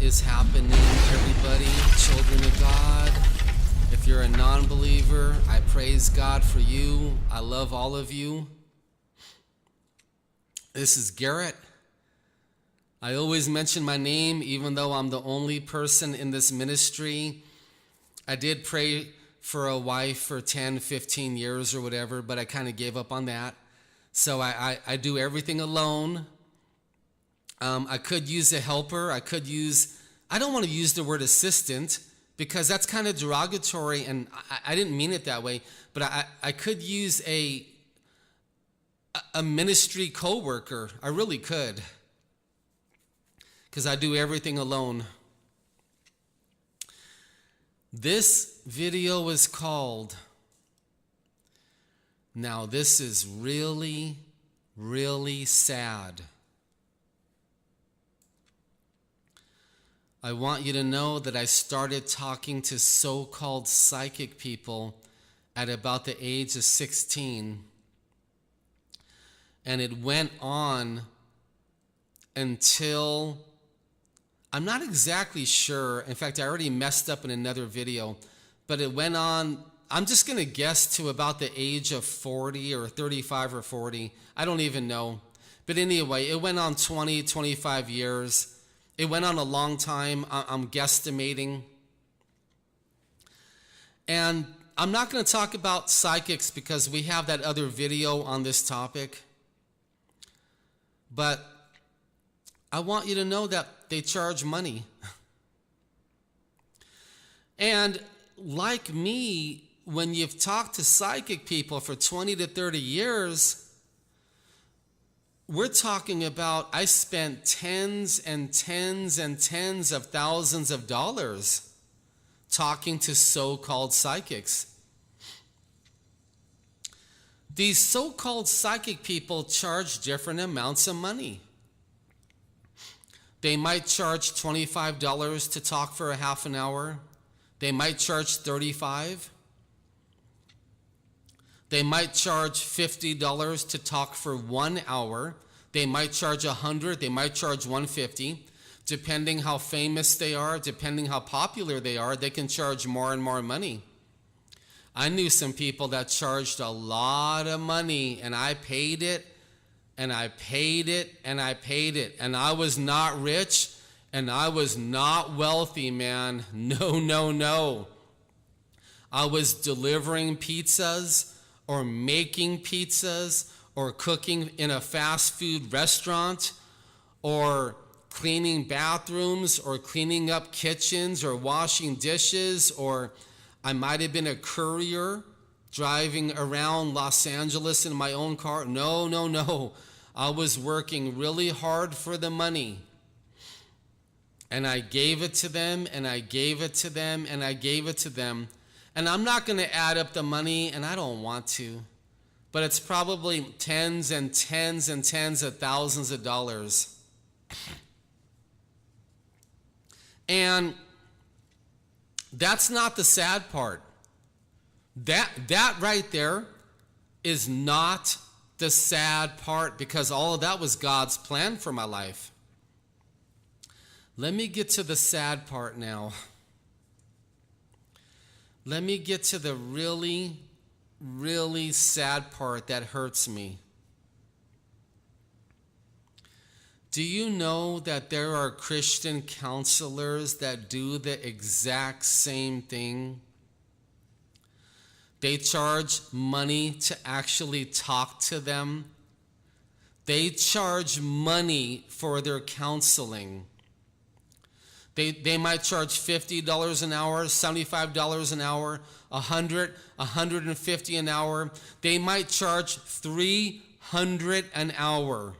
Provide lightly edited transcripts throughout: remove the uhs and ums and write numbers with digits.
is happening, everybody, children of God? If you're a non-believer, I praise God for you. I love all of you. This is Garrett. I always mention my name, even though I'm the only person in this ministry. I did pray for a wife for 10, 15 years or whatever, but I kind of gave up on that. So I do everything alone. I could use a helper. I don't want to use the word assistant because that's kind of derogatory, and I didn't mean it that way, but I could use a ministry co-worker. I really could, because I do everything alone. This video is called, now this is really, really sad. I want you to know that I started talking to so-called psychic people at about the age of 16. And it went on until, I'm not exactly sure. In fact, I already messed up in another video, but it went on, I'm just going to guess to about the age of 40 or 35 or 40. I don't even know. But anyway, it went on 20, 25 years. It went on a long time, I'm guesstimating. And I'm not going to talk about psychics because we have that other video on this topic. But I want you to know that they charge money. And like me, when you've talked to psychic people for 20 to 30 years, we're talking about I spent tens and tens and tens of thousands of dollars talking to so-called psychics. These so-called psychic people charge different amounts of money. They might charge $25 to talk for a half an hour. They might charge $35. They might charge $50 to talk for 1 hour. They might charge $100. They might charge $150. Depending how famous they are, depending how popular they are, they can charge more and more money. I knew some people that charged a lot of money, and I paid it, and I paid it, and I paid it. And I was not rich, and I was not wealthy, man. No, no, no. I was delivering pizzas, or making pizzas, or cooking in a fast food restaurant, or cleaning bathrooms, or cleaning up kitchens, or washing dishes, or I might have been a courier driving around Los Angeles in my own car. No, no, no. I was working really hard for the money. And I gave it to them, and I gave it to them, and I gave it to them. And I'm not going to add up the money, and I don't want to. But it's probably tens and tens and tens of thousands of dollars. And that's not the sad part. That right there is not the sad part, because all of that was God's plan for my life. Let me get to the sad part now. Let me get to the really, really sad part that hurts me. Do you know that there are Christian counselors that do the exact same thing? They charge money to actually talk to them. They charge money for their counseling. They might charge $50 an hour, $75 an hour, $100, $150 an hour. They might charge $300 an hour.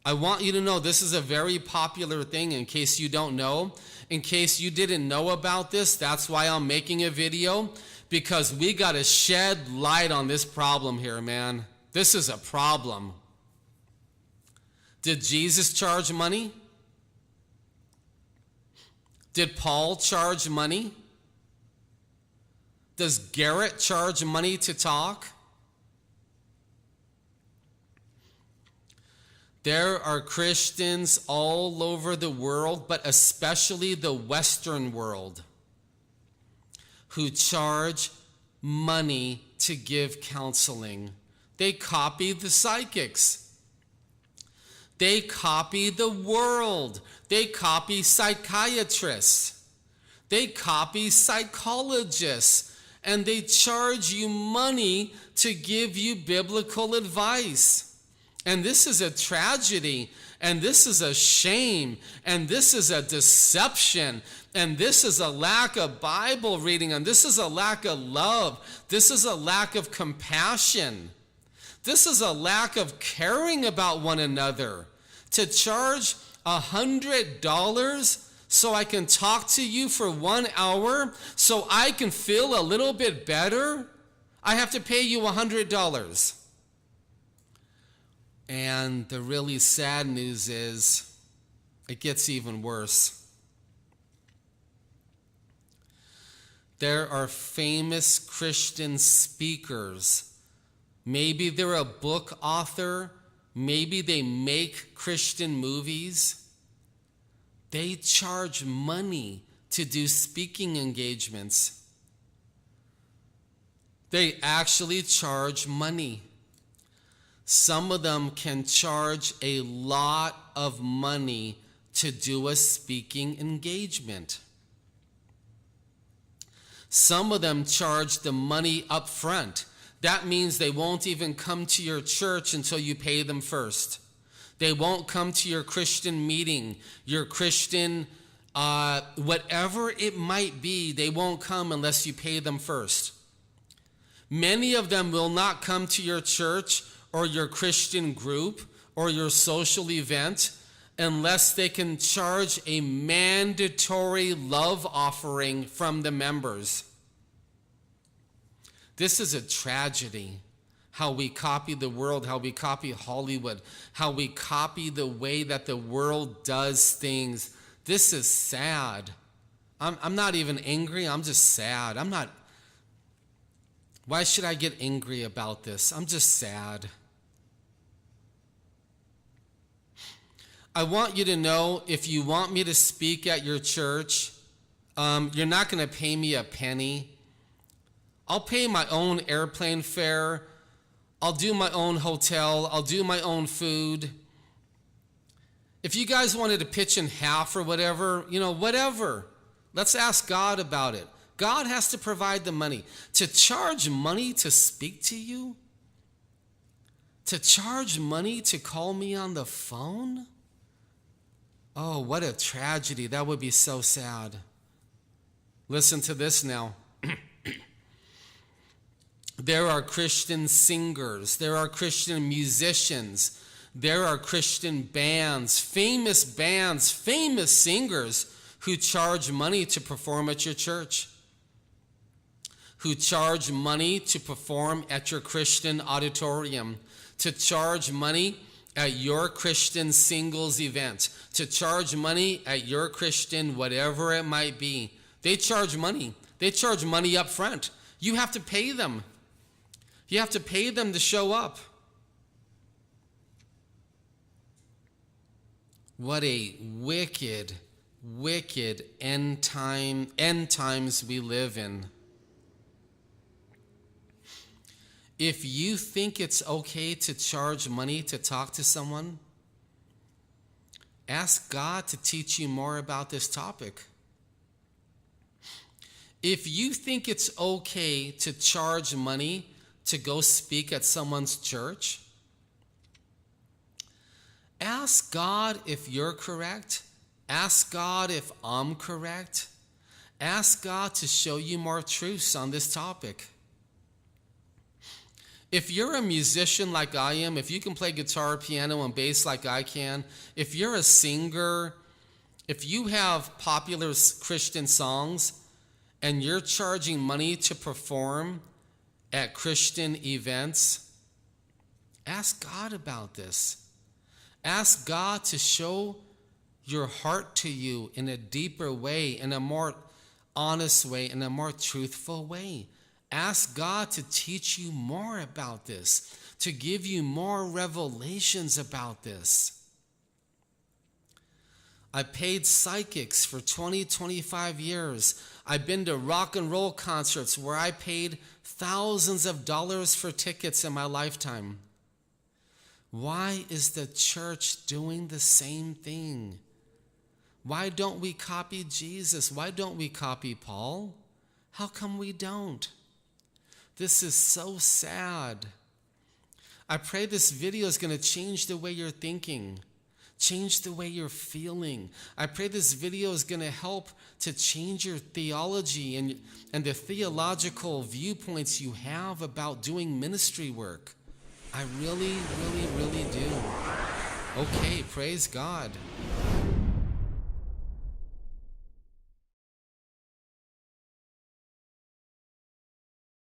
I want you to know this is a very popular thing, in case you don't know. In case you didn't know about this, that's why I'm making a video, because we got to shed light on this problem here, man. This is a problem. Did Jesus charge money? Did Paul charge money? Does Garrett charge money to talk? There are Christians all over the world, but especially the Western world, who charge money to give counseling. They copy the psychics. They copy the world. They copy psychiatrists. They copy psychologists. And they charge you money to give you biblical advice. And this is a tragedy, and this is a shame, and this is a deception, and this is a lack of Bible reading, and this is a lack of love. This is a lack of compassion. This is a lack of caring about one another. To charge $100 so I can talk to you for 1 hour, so I can feel a little bit better, I have to pay you $100. And the really sad news is, it gets even worse. There are famous Christian speakers. Maybe they're a book author. Maybe they make Christian movies. They charge money to do speaking engagements. They actually charge money. Some of them can charge a lot of money to do a speaking engagement. Some of them charge the money up front. That means they won't even come to your church until you pay them first. They won't come to your Christian meeting, your Christian, whatever it might be, they won't come unless you pay them first. Many of them will not come to your church or your Christian group or your social event unless they can charge a mandatory love offering from the members. This is a tragedy, how we copy the world, how we copy Hollywood, how we copy the way that the world does things. This is sad. I'm not even angry, I'm just sad. Why should I get angry about this? I'm just sad. I want you to know, if you want me to speak at your church, you're not going to pay me a penny. I'll pay my own airplane fare. I'll do my own hotel. I'll do my own food. If you guys wanted to pitch in half or whatever, whatever. Let's ask God about it. God has to provide the money. To charge money to speak to you? To charge money to call me on the phone? Oh, what a tragedy. That would be so sad. Listen to this now. There are Christian singers. There are Christian musicians. There are Christian bands, famous singers who charge money to perform at your church, who charge money to perform at your Christian auditorium, to charge money at your Christian singles event, to charge money at your Christian whatever it might be. They charge money. They charge money up front. You have to pay them. You have to pay them to show up. What a wicked, wicked end times we live in. If you think it's okay to charge money to talk to someone, ask God to teach you more about this topic. If you think it's okay to charge money to go speak at someone's church, ask God if you're correct. Ask God if I'm correct. Ask God to show you more truths on this topic. If you're a musician like I am, if you can play guitar, piano, and bass like I can, if you're a singer, if you have popular Christian songs and you're charging money to perform at Christian events, ask God about this. Ask God to show your heart to you in a deeper way, in a more honest way, in a more truthful way. Ask God to teach you more about this, to give you more revelations about this. I paid psychics for 20, 25 years. I've been to rock and roll concerts where I paid thousands of dollars for tickets in my lifetime. Why is the church doing the same thing? Why don't we copy Jesus? Why don't we copy Paul? How come we don't? This is so sad. I pray this video is going to change the way you're thinking, change the way you're feeling. I pray this video is going to help to change your theology and the theological viewpoints you have about doing ministry work. I really, really, really do. Okay, praise God.